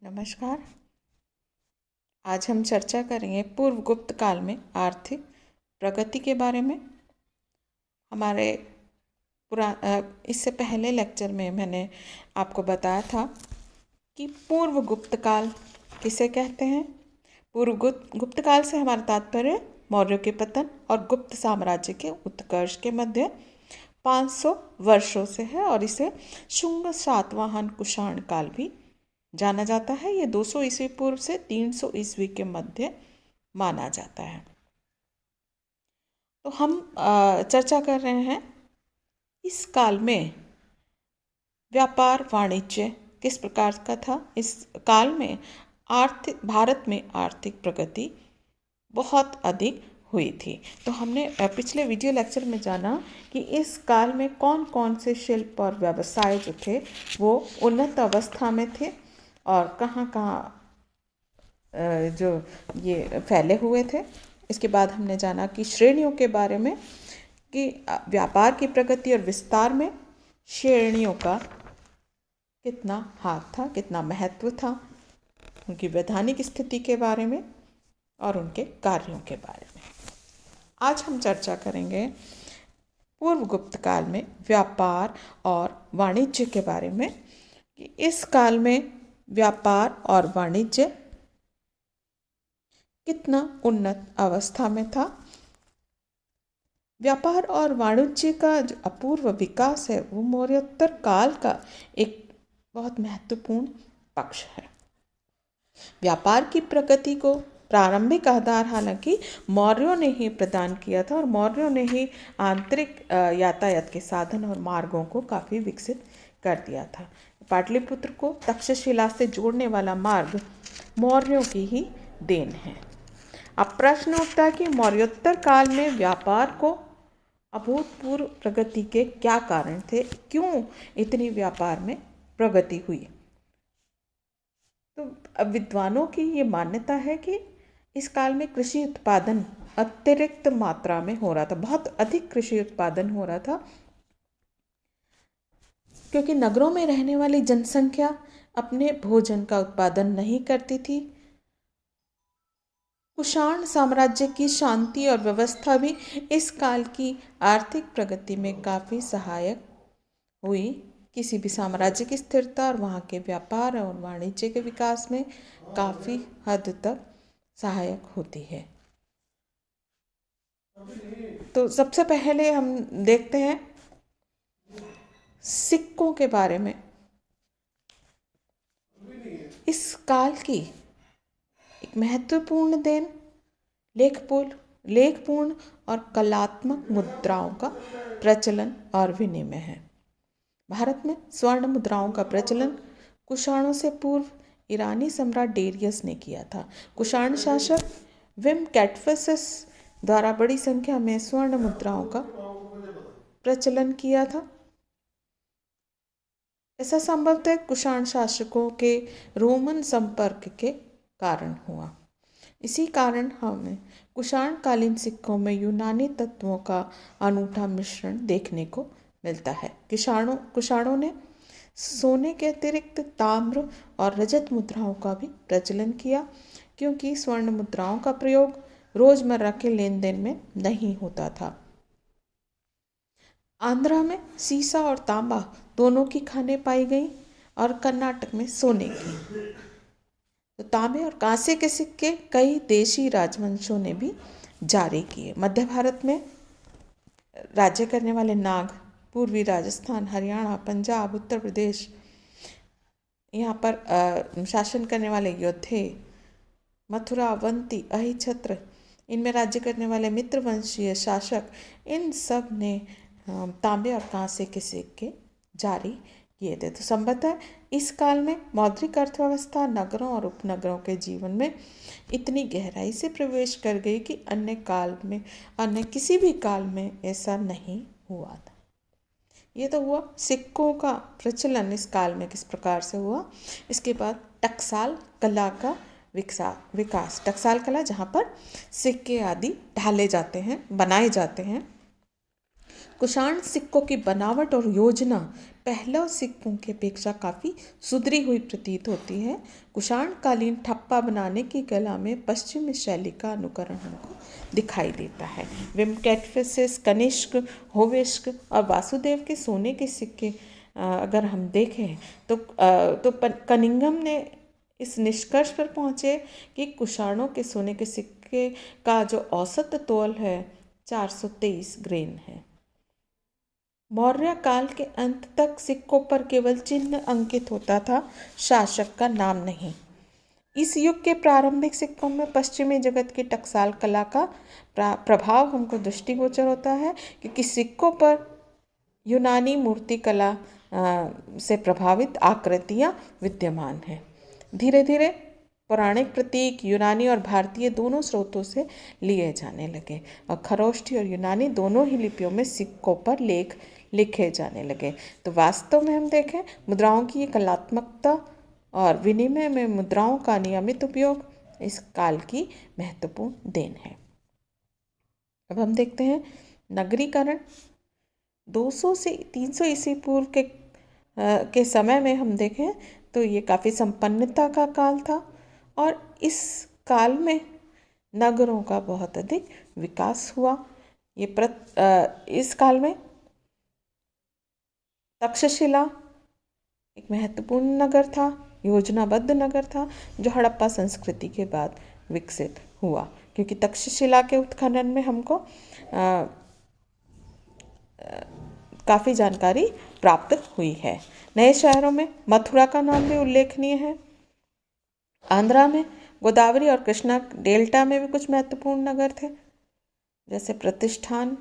नमस्कार। आज हम चर्चा करेंगे पूर्व गुप्त काल में आर्थिक प्रगति के बारे में। हमारे इससे पहले लेक्चर में मैंने आपको बताया था कि पूर्व गुप्त काल किसे कहते हैं। पूर्व गुप्त काल से हमारा तात्पर्य मौर्यों के पतन और गुप्त साम्राज्य के उत्कर्ष के मध्य 500 वर्षों से है और इसे शुंग सातवाहन कुषाण काल भी जाना जाता है। ये 200 ईस्वी पूर्व से 300 ईस्वी के मध्य माना जाता है। तो हम चर्चा कर रहे हैं इस काल में व्यापार वाणिज्य किस प्रकार का था। इस काल में भारत में आर्थिक प्रगति बहुत अधिक हुई थी। तो हमने पिछले वीडियो लेक्चर में जाना कि इस काल में कौन कौन से शिल्प और व्यवसाय जो थे वो उन्नत अवस्था में थे और कहाँ कहाँ जो ये फैले हुए थे। इसके बाद हमने जाना कि श्रेणियों के बारे में कि व्यापार की प्रगति और विस्तार में श्रेणियों का कितना हाथ था, कितना महत्व था, उनकी वैधानिक स्थिति के बारे में और उनके कार्यों के बारे में। आज हम चर्चा करेंगे पूर्व गुप्त काल में व्यापार और वाणिज्य के बारे में कि इस काल में व्यापार और वाणिज्य कितना उन्नत अवस्था में था। व्यापार और वाणिज्य का जो अपूर्व विकास है वो मौर्योत्तर काल का एक बहुत महत्वपूर्ण पक्ष है। व्यापार की प्रगति को प्रारंभिक आधार हालांकि मौर्यों ने ही प्रदान किया था और मौर्यों ने ही आंतरिक यातायात के साधन और मार्गों को काफ़ी विकसित कर दिया था। पाटलिपुत्र को तक्षशिला से जोड़ने वाला मार्ग मौर्यों की ही देन है। अब प्रश्न उठता है कि मौर्योत्तर काल में व्यापार को अभूतपूर्व प्रगति के क्या कारण थे, क्यों इतनी व्यापार में प्रगति हुई। तो विद्वानों की ये मान्यता है कि इस काल में कृषि उत्पादन अतिरिक्त मात्रा में हो रहा था, बहुत अधिक कृषि उत्पादन हो रहा था, क्योंकि नगरों में रहने वाली जनसंख्या अपने भोजन का उत्पादन नहीं करती थी। कुषाण साम्राज्य की शांति और व्यवस्था भी इस काल की आर्थिक प्रगति में काफ़ी सहायक हुई। किसी भी साम्राज्य की स्थिरता और वहाँ के व्यापार और वाणिज्य के विकास में काफ़ी हद तक सहायक होती है। तो सबसे पहले हम देखते हैं सिक्कों के बारे में। इस काल की एक महत्वपूर्ण देन लेखपूर्ण और कलात्मक मुद्राओं का प्रचलन और विनिमय है। भारत में स्वर्ण मुद्राओं का प्रचलन कुषाणों से पूर्व ईरानी सम्राट डेरियस ने किया था। कुषाण शासक विम कैटफिसस द्वारा बड़ी संख्या में स्वर्ण मुद्राओं का प्रचलन किया था। ऐसा संभवतः कुषाण शासकों के रोमन संपर्क के कारण हुआ। इसी कारण हमें कुषाण कालीन सिक्कों में यूनानी तत्वों का अनूठा मिश्रण देखने को मिलता है। कुषाणों ने सोने के अतिरिक्त ताम्र और रजत मुद्राओं का भी प्रचलन किया, क्योंकि स्वर्ण मुद्राओं का प्रयोग रोजमर्रा के लेन देन में नहीं होता था। आंध्रा में सीसा और तांबा दोनों की खानें पाई गई और कर्नाटक में सोने की। तो तांबे और कांसे के सिक्के कई देशी राजवंशों ने भी जारी किए। मध्य भारत में राज्य करने वाले नाग पूर्वी राजस्थान, हरियाणा, पंजाब, उत्तर प्रदेश, यहाँ पर शासन करने वाले योद्धे मथुरा, अवंती, अहिछत्र, इनमें राज्य करने वाले मित्र वंशीय शासक, इन सब ने तांबे और कांसे के सिक्के जारी किए थे। तो संभवतः इस काल में मौद्रिक अर्थव्यवस्था नगरों और उपनगरों के जीवन में इतनी गहराई से प्रवेश कर गई कि अन्य किसी भी काल में ऐसा नहीं हुआ था। ये तो हुआ सिक्कों का प्रचलन इस काल में किस प्रकार से हुआ। इसके बाद टकसाल कला का विकास। टकसाल कला जहाँ पर सिक्के आदि ढाले जाते हैं, बनाए जाते हैं, कुषाण सिक्कों की बनावट और योजना पहला सिक्कों की अपेक्षा काफ़ी सुधरी हुई प्रतीत होती है। कुषाण कालीन ठप्पा बनाने की कला में पश्चिमी शैली का अनुकरण हमको दिखाई देता है। वेंकटेश्वर, कनिष्क, होवेस्क और वासुदेव के सोने के सिक्के अगर हम देखें तो कनिंघम ने इस निष्कर्ष पर पहुँचे कि कुषाणों के सोने के सिक्के का जो औसत तौल है 423 ग्रेन है। मौर्य काल के अंत तक सिक्कों पर केवल चिन्ह अंकित होता था, शासक का नाम नहीं। इस युग के प्रारंभिक सिक्कों में पश्चिमी जगत की टकसाल कला का प्रभाव हमको दृष्टिगोचर होता है, क्योंकि सिक्कों पर यूनानी मूर्ति कला से प्रभावित आकृतियाँ विद्यमान हैं। धीरे धीरे पौराणिक प्रतीक यूनानी और भारतीय दोनों स्रोतों से लिए जाने लगे और खरोष्ठी और यूनानी दोनों ही लिपियों में सिक्कों पर लेख लिखे जाने लगे। तो वास्तव में हम देखें मुद्राओं की ये कलात्मकता और विनिमय में मुद्राओं का नियमित उपयोग इस काल की महत्वपूर्ण देन है। अब हम देखते हैं नगरीकरण। 200 से 300 ईस्वी पूर्व के समय में हम देखें तो ये काफ़ी संपन्नता का काल था और इस काल में नगरों का बहुत अधिक विकास हुआ। इस काल में तक्षशिला एक महत्वपूर्ण नगर था, योजनाबद्ध नगर था, जो हड़प्पा संस्कृति के बाद विकसित हुआ, क्योंकि तक्षशिला के उत्खनन में हमको काफ़ी जानकारी प्राप्त हुई है। नए शहरों में मथुरा का नाम भी उल्लेखनीय है। आंध्रा में गोदावरी और कृष्णा डेल्टा में भी कुछ महत्वपूर्ण नगर थे, जैसे प्रतिष्ठान,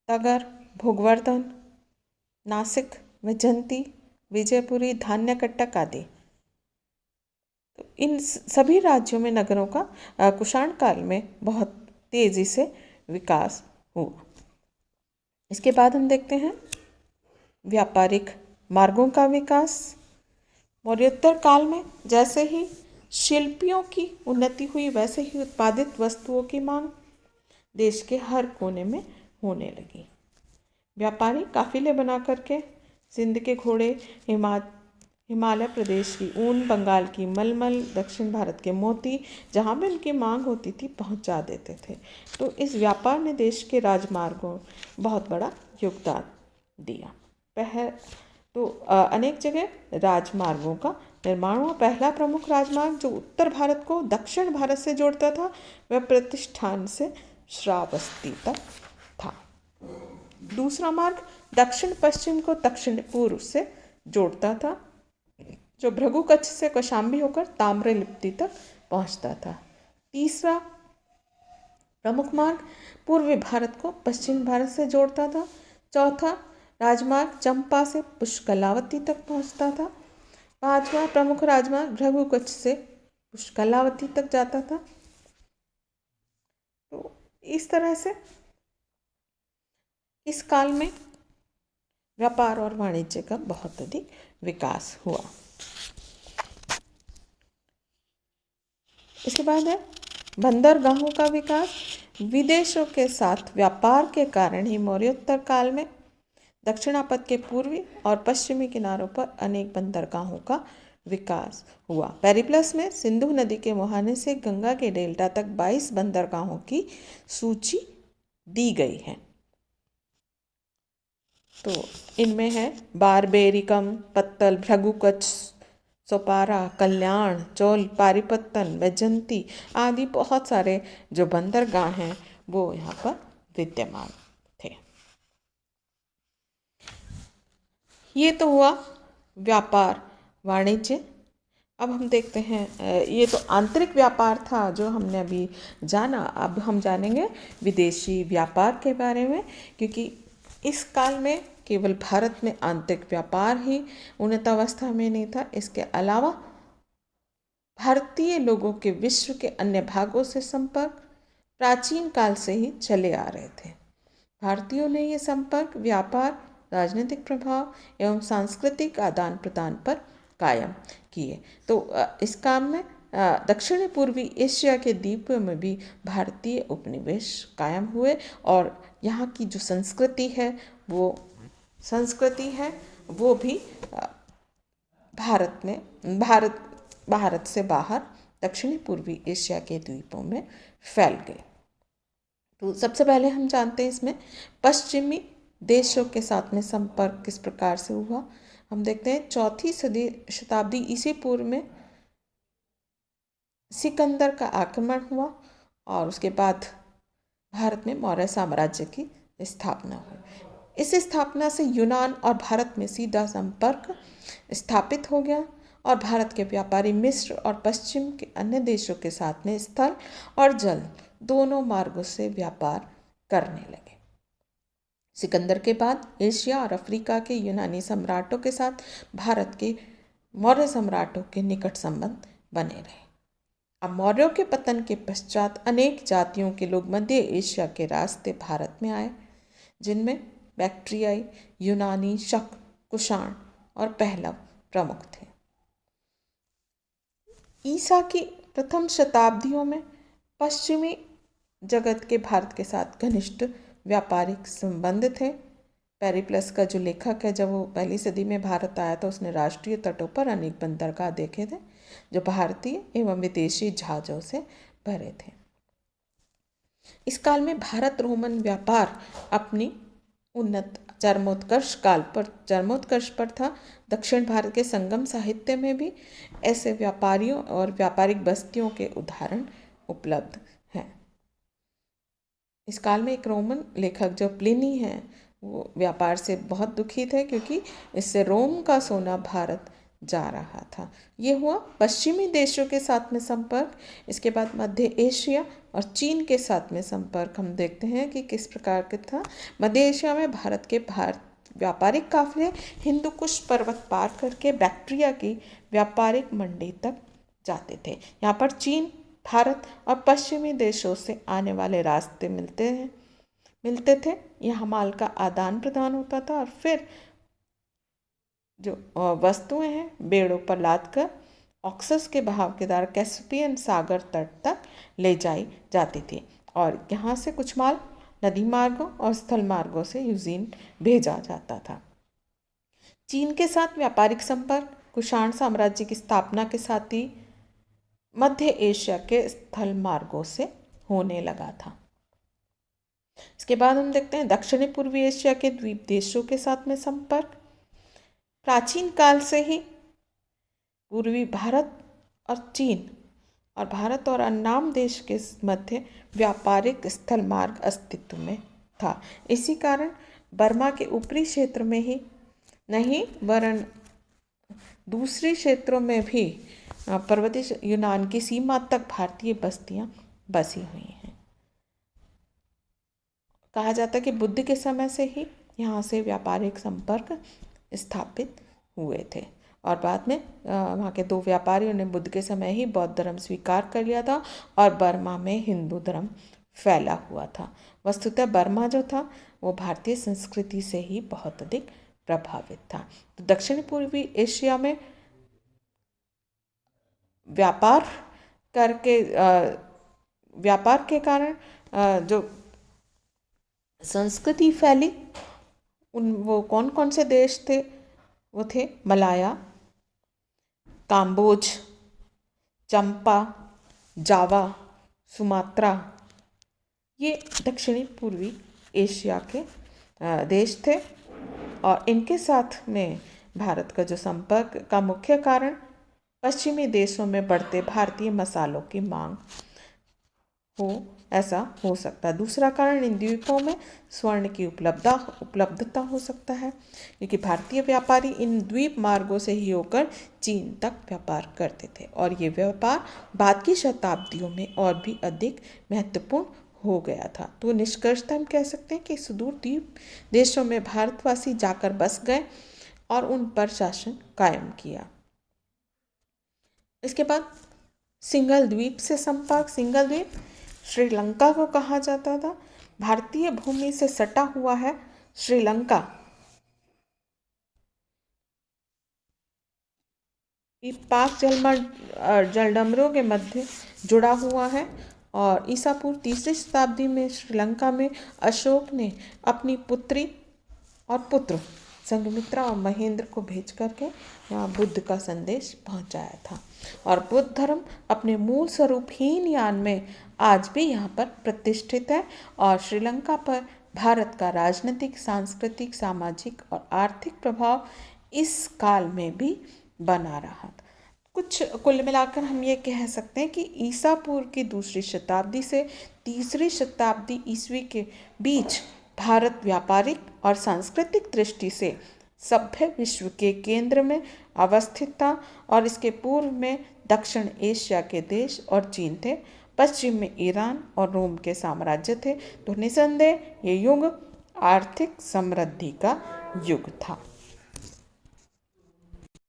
तगर, भोगवर्धन, नासिक, विजंती, विजयपुरी, धान्यकट्टक आदि। तो इन सभी राज्यों में नगरों का कुषाण काल में बहुत तेजी से विकास हुआ। इसके बाद हम देखते हैं व्यापारिक मार्गों का विकास। मौर्योत्तर काल में जैसे ही शिल्पियों की उन्नति हुई, वैसे ही उत्पादित वस्तुओं की मांग देश के हर कोने में होने लगी। व्यापारी काफिले बना करके सिंध के घोड़े, हिमालय प्रदेश की ऊन, बंगाल की मलमल, दक्षिण भारत के मोती, जहाँ भी उनकी मांग होती थी पहुँचा देते थे। तो इस व्यापार ने देश के राजमार्गों बहुत बड़ा योगदान दिया। अनेक जगह राजमार्गों का निर्माण हुआ। पहला प्रमुख राजमार्ग जो उत्तर भारत को दक्षिण भारत से जोड़ता था वह प्रतिष्ठान से श्रावस्ती तक था। दूसरा मार्ग दक्षिण पश्चिम को दक्षिण पूर्व से जोड़ता था, जो भृगु कच्छ से कौशाम्बी होकर ताम्रलिप्ति तक पहुंचता था। तीसरा प्रमुख मार्ग पूर्वी भारत को पश्चिम भारत से जोड़ता था। चौथा राजमार्ग चंपा से पुष्कलावती तक पहुंचता था। पांचवा प्रमुख राजमार्ग भृगु कच्छ से पुष्कलावती तक जाता था। तो इस तरह से इस काल में व्यापार और वाणिज्य का बहुत अधिक विकास हुआ। इसके बाद है बंदरगाहों का विकास। विदेशों के साथ व्यापार के कारण ही मौर्योत्तर काल में दक्षिणापथ के पूर्वी और पश्चिमी किनारों पर अनेक बंदरगाहों का विकास हुआ। पेरिप्लस में सिंधु नदी के मुहाने से गंगा के डेल्टा तक 22 बंदरगाहों की सूची दी गई है। तो इनमें है बारबेरिकम, पत्तल, भृगु कच्छ, सोपारा, कल्याण, चोल, पारिपत्तन, वैजंती आदि बहुत सारे जो बंदरगाह हैं वो यहाँ पर विद्यमान थे। ये तो हुआ व्यापार वाणिज्य। अब हम देखते हैं, ये तो आंतरिक व्यापार था जो हमने अभी जाना। अब हम जानेंगे विदेशी व्यापार के बारे में, क्योंकि इस काल में केवल भारत में आंतरिक व्यापार ही उन्नत अवस्था में नहीं था, इसके अलावा भारतीय लोगों के विश्व के अन्य भागों से संपर्क प्राचीन काल से ही चले आ रहे थे। भारतीयों ने ये संपर्क व्यापार, राजनीतिक प्रभाव एवं सांस्कृतिक आदान प्रदान पर कायम किए। तो इस काम में दक्षिणी पूर्वी एशिया के द्वीपों में भी भारतीय उपनिवेश कायम हुए और यहाँ की जो संस्कृति है वो भी भारत से बाहर दक्षिणी पूर्वी एशिया के द्वीपों में फैल गए। तो सबसे पहले हम जानते हैं इसमें पश्चिमी देशों के साथ में संपर्क किस प्रकार से हुआ। हम देखते हैं 4वीं शताब्दी ईसा पूर्व में सिकंदर का आक्रमण हुआ और उसके बाद भारत में मौर्य साम्राज्य की स्थापना हुई। इस स्थापना से यूनान और भारत में सीधा संपर्क स्थापित हो गया और भारत के व्यापारी मिस्र और पश्चिम के अन्य देशों के साथ में स्थल और जल दोनों मार्गों से व्यापार करने लगे। सिकंदर के बाद एशिया और अफ्रीका के यूनानी सम्राटों के साथ भारत के मौर्य सम्राटों के निकट संबंध बने रहे। अब मौर्यों के पतन के पश्चात अनेक जातियों के लोग मध्य एशिया के रास्ते भारत में आए, जिनमें बैक्ट्रियाई, यूनानी, शक, कुषाण और पहलव प्रमुख थे। ईसा की प्रथम शताब्दियों में पश्चिमी जगत के भारत के साथ घनिष्ठ व्यापारिक संबंध थे। पेरिप्लस का जो लेखक है, जब वो पहली सदी में भारत आया था, उसने राष्ट्रीय तटों पर अनेक बंदरगाह देखे थे जो भारतीय एवं विदेशी जहाजों से भरे थे। इस काल में भारत रोमन व्यापार अपनी उन्नत चरमोत्कर्ष पर था। दक्षिण भारत के संगम साहित्य में भी ऐसे व्यापारियों और व्यापारिक बस्तियों के उदाहरण उपलब्ध हैं। इस काल में एक रोमन लेखक जो प्लिनी है, वो व्यापार से बहुत दुखी थे क्योंकि इससे रोम का सोना भारत जा रहा था। ये हुआ पश्चिमी देशों के साथ में संपर्क। इसके बाद मध्य एशिया और चीन के साथ में संपर्क हम देखते हैं कि किस प्रकार का था। मध्य एशिया में भारत के व्यापारिक काफिले हिंदू कुश पर्वत पार करके बैक्ट्रिया की व्यापारिक मंडी तक जाते थे। यहाँ पर चीन, भारत और पश्चिमी देशों से आने वाले रास्ते मिलते थे। यहाँ माल का आदान प्रदान होता था और फिर जो वस्तुएं हैं बेड़ों पर लादकर ऑक्सस के बहाव के द्वारा कैस्पियन सागर तट तक ले जाई जाती थी और यहाँ से कुछ माल नदी मार्गों और स्थल मार्गों से यूजीन भेजा जाता था। चीन के साथ व्यापारिक संपर्क कुषाण साम्राज्य की स्थापना के साथ ही मध्य एशिया के स्थल मार्गों से होने लगा था। इसके बाद हम देखते हैं दक्षिणी पूर्वी एशिया के द्वीप देशों के साथ में संपर्क। प्राचीन काल से ही पूर्वी भारत और चीन और भारत और अन्नाम देश के मध्य व्यापारिक स्थल मार्ग अस्तित्व में था। इसी कारण बर्मा के ऊपरी क्षेत्र में ही नहीं वरन दूसरे क्षेत्रों में भी पर्वतीय यूनान की सीमा तक भारतीय बस्तियां बसी हुई हैं। कहा जाता है कि बुद्ध के समय से ही यहाँ से व्यापारिक संपर्क स्थापित हुए थे और बाद में वहाँ के 2 व्यापारियों ने बुद्ध के समय ही बौद्ध धर्म स्वीकार कर लिया था और बर्मा में हिंदू धर्म फैला हुआ था। वस्तुतः बर्मा जो था वो भारतीय संस्कृति से ही बहुत अधिक प्रभावित था। तो दक्षिण पूर्वी एशिया में व्यापार के कारण जो संस्कृति फैली, वो कौन कौन से देश थे? वो थे मलाया, काम्बोज, चंपा, जावा, सुमात्रा। ये दक्षिणी पूर्वी एशिया के देश थे और इनके साथ में भारत का जो संपर्क का मुख्य कारण पश्चिमी देशों में बढ़ते भारतीय मसालों की मांग ऐसा हो सकता है। दूसरा कारण इन द्वीपों में स्वर्ण की उपलब्धता हो सकता है क्योंकि भारतीय व्यापारी इन द्वीप मार्गों से ही होकर चीन तक व्यापार करते थे और ये व्यापार बाद की शताब्दियों में और भी अधिक महत्वपूर्ण हो गया था। तो निष्कर्षतः हम कह सकते हैं कि सुदूर द्वीप देशों में भारतवासी जाकर बस गए और उन पर शासन कायम किया। इसके बाद सिंगल द्वीप से संपर्क। सिंगल द्वीप श्रीलंका को कहा जाता था। भारतीय भूमि से सटा हुआ है श्रीलंका। पाक जलडमरों के मध्य जुड़ा हुआ है और ईसा पूर्व तीसरी शताब्दी में श्रीलंका में अशोक ने अपनी पुत्री और पुत्र संघमित्रा और महेंद्र को भेज करके यहाँ बुद्ध का संदेश पहुँचाया था। और बुद्ध धर्म अपने मूल स्वरूप हीनयान में आज भी यहाँ पर प्रतिष्ठित है और श्रीलंका पर भारत का राजनीतिक, सांस्कृतिक, सामाजिक और आर्थिक प्रभाव इस काल में भी बना रहा। कुछ कुल मिलाकर हम ये कह सकते हैं कि ईसा पूर्व की दूसरी शताब्दी से तीसरी शताब्दी ईस्वी के बीच भारत व्यापारिक और सांस्कृतिक दृष्टि से सभ्य विश्व के केंद्र में अवस्थित था और इसके पूर्व में दक्षिण एशिया के देश और चीन थे, पश्चिम में ईरान और रोम के साम्राज्य थे। तो निसंदेह ये युग आर्थिक समृद्धि का युग था।